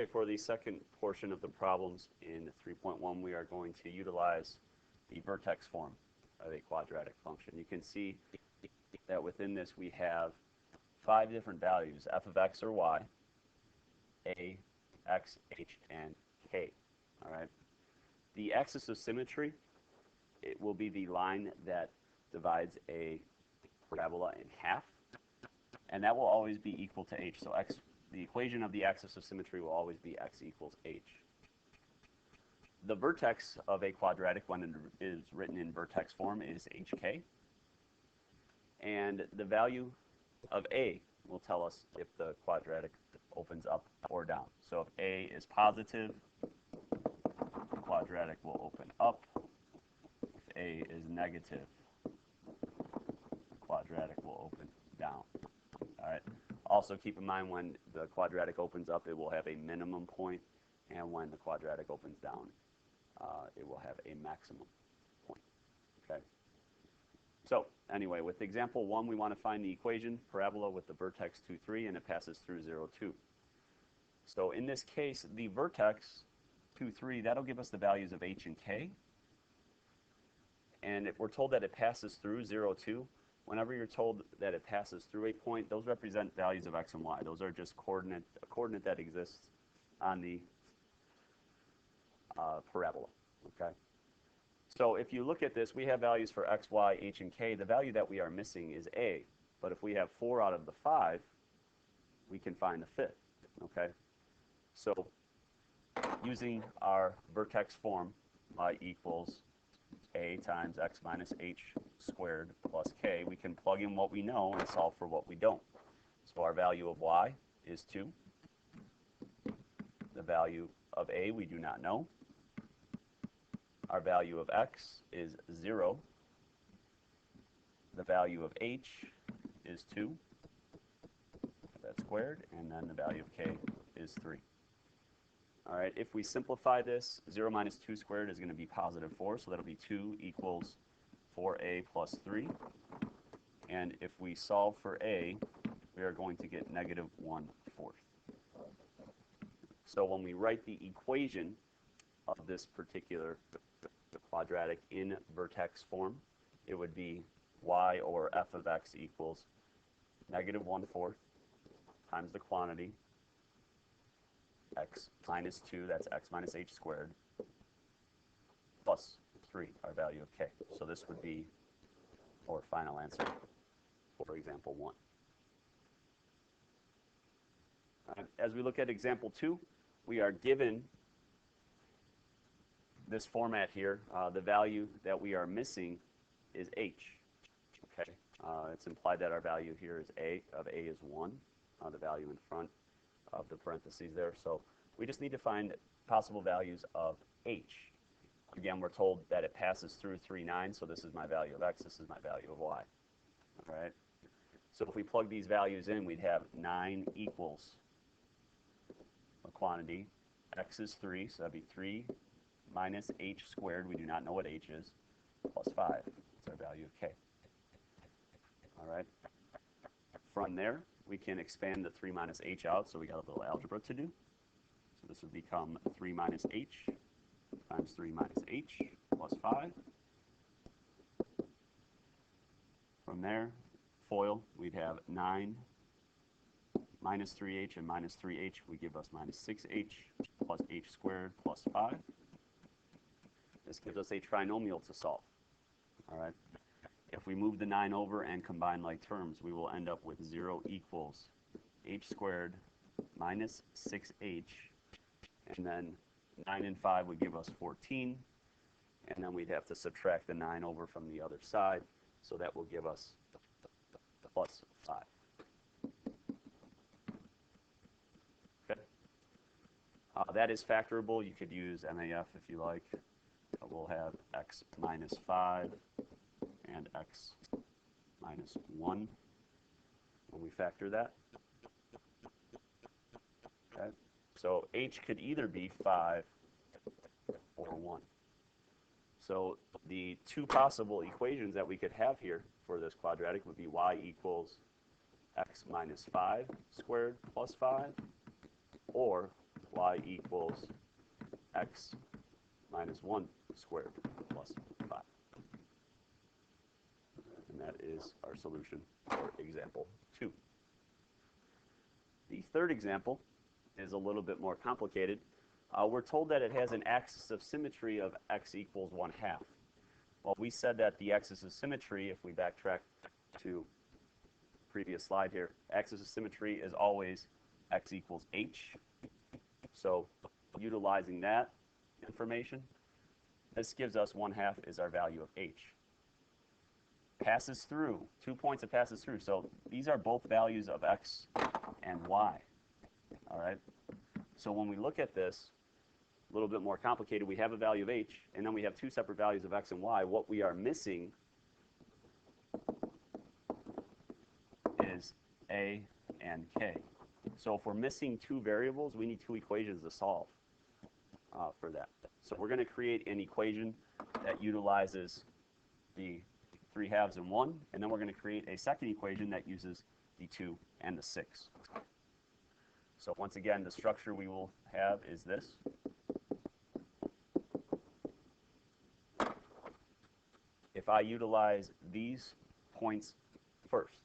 Okay, for the second portion of the problems in 3.1, we are going to utilize the vertex form of a quadratic function. You can see that within this we have 5 different values, f of x or y, a, x, h, and k. All right. The axis of symmetry, it will be the line that divides a parabola in half, and that will always be equal to h. So the equation of the axis of symmetry will always be x equals h. The vertex of a quadratic, when it is written in vertex form, is hk, and the value of a will tell us if the quadratic opens up or down. So if a is positive, the quadratic will open up. If a is negative, the quadratic will open down. All right. Also keep in mind, when the quadratic opens up, it will have a minimum point, and when the quadratic opens down, it will have a maximum point. Okay. So anyway, with example 1, we want to find the equation parabola with the vertex 2, 3, and it passes through 0, 2. So in this case, the vertex 2, 3, that'll give us the values of h and k. And if we're told that it passes through 0, 2, whenever you're told that it passes through a point, those represent values of x and y. Those are just a coordinate that exists on the parabola. Okay. So if you look at this, we have values for x, y, h, and k. The value that we are missing is a. But if we have 4 out of the 5, we can find the fifth. Okay. So using our vertex form, y equals a times x minus h squared plus k, we can plug in what we know and solve for what we don't. So our value of y is 2. The value of a we do not know. Our value of x is 0. The value of h is 2. That's squared. And then the value of k is 3. All right, if we simplify this, 0 minus 2 squared is going to be positive 4, so that'll be 2 equals 4a plus 3. And if we solve for a, we are going to get negative 1/4. So when we write the equation of this particular quadratic in vertex form, it would be y or f of x equals negative 1/4 times the quantity, x minus 2, that's x minus h squared, plus 3, our value of k. So this would be our final answer for example 1. As we look at example 2, we are given this format here. The value that we are missing is h. Okay, it's implied that our value here is a, of a is 1, the value in front of the parentheses there. So we just need to find possible values of h. Again, we're told that it passes through 3, 9, so this is my value of x, this is my value of y. All right. So if we plug these values in, we'd have 9 equals a quantity. X is 3, so that'd be 3 minus h squared, we do not know what h is, plus 5. That's our value of k. All right. From there, we can expand the 3 minus h out, so we got a little algebra to do. So this would become 3 minus h times 3 minus h plus 5. From there, FOIL, we'd have 9 minus 3h, and minus 3h would give us minus 6h plus h squared plus 5. This gives us a trinomial to solve. All right. If we move the 9 over and combine like terms, we will end up with 0 equals h squared minus 6h, and then 9 and 5 would give us 14, and then we'd have to subtract the 9 over from the other side, so that will give us plus 5. Okay. That is factorable. You could use MAF if you like. We'll have x minus 5 and x minus 1 when we factor that. Okay. So h could either be 5 or 1. So the two possible equations that we could have here for this quadratic would be y equals x minus 5 squared plus 5, or y equals x minus 1 squared plus 5. And that is our solution for example 2. The third example is a little bit more complicated. We're told that it has an axis of symmetry of x equals 1/2. Well, we said that the axis of symmetry, if we backtrack to the previous slide here, axis of symmetry is always x equals h. So utilizing that information, this gives us 1/2 is our value of h. Passes through, 2 points it passes through. So these are both values of x and y. All right. So when we look at this, a little bit more complicated, we have a value of h, and then we have 2 separate values of x and y. What we are missing is a and k. So if we're missing 2 variables, we need 2 equations to solve for that. So we're going to create an equation that utilizes the 3/2 and 1, and then we're going to create a second equation that uses the 2 and the 6. So once again, the structure we will have is this. If I utilize these points first,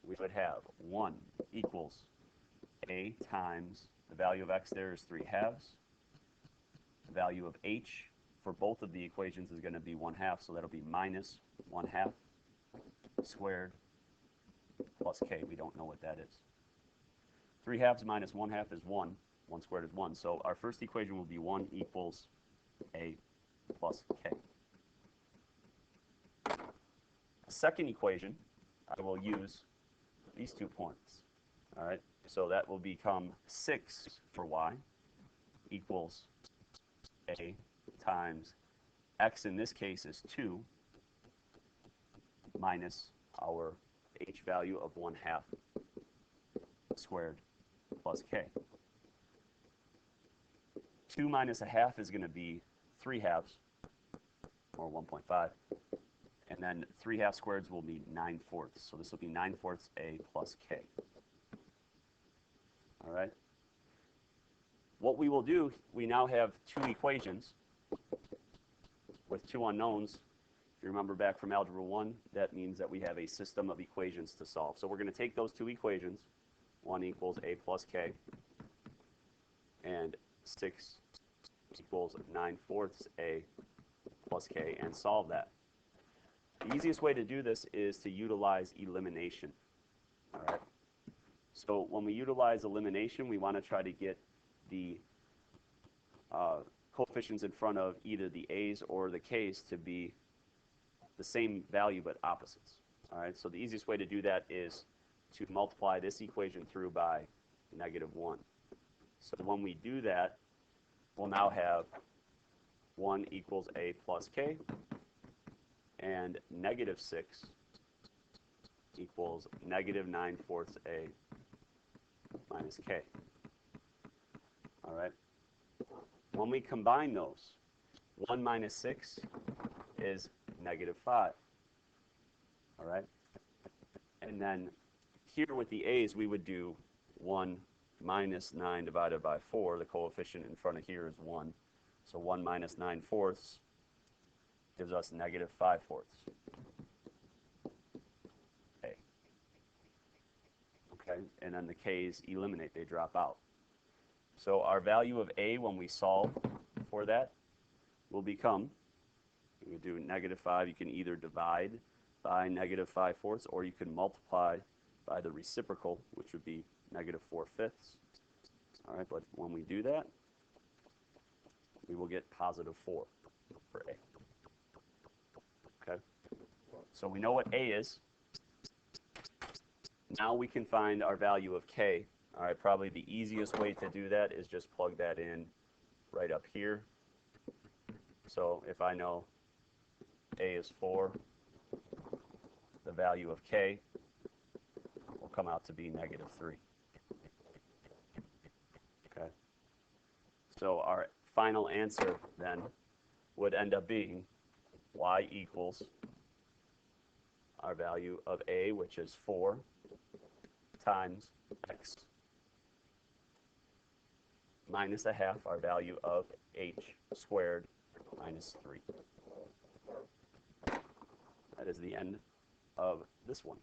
we would have 1 equals a times the value of x there is 3/2. The value of h for both of the equations is going to be 1/2, so that'll be minus 1/2 squared plus k. We don't know what that is. 3/2 minus 1/2 is 1. 1 squared is 1. So our first equation will be 1 equals a plus k. The second equation, I will use these 2 points. All right. So that will become 6 for y equals a times x in this case is 2 minus our h value of 1/2 squared plus k. 2 minus 1/2 is going to be 3/2 or 1.5. And then 3/2 squareds will be 9/4. So this will be 9/4 a plus k. All right. What we will do, we now have 2 equations with 2 unknowns. If you remember back from Algebra 1, that means that we have a system of equations to solve. So we're going to take those 2 equations, 1 equals a plus k, and 6 equals 9/4 a plus k, and solve that. The easiest way to do this is to utilize elimination. All right. So when we utilize elimination, we want to try to get the coefficients in front of either the a's or the k's to be the same value but opposites. All right. So the easiest way to do that is to multiply this equation through by -1. So when we do that, we'll now have 1 equals a plus k, and -6 equals -9/4 a minus k. All right. When we combine those, 1 minus 6 is -5. All right. And then here with the a's, we would do 1 minus 9 divided by 4. The coefficient in front of here is 1. So 1 minus 9/4 gives us -5/4. A. Okay, and then the k's eliminate, they drop out. So our value of a when we solve for that will become, we do -5, you can either divide by -5/4 or you can multiply by the reciprocal, which would be -4/5. All right, but when we do that, we will get +4 for a. Okay, so we know what a is. Now we can find our value of k. All right, probably the easiest way to do that is just plug that in right up here. So if I know a is 4, the value of k will come out to be -3. Okay, so our final answer then would end up being y equals our value of a, which is 4, times x minus a half our value of h squared minus 3. That is the end of this one.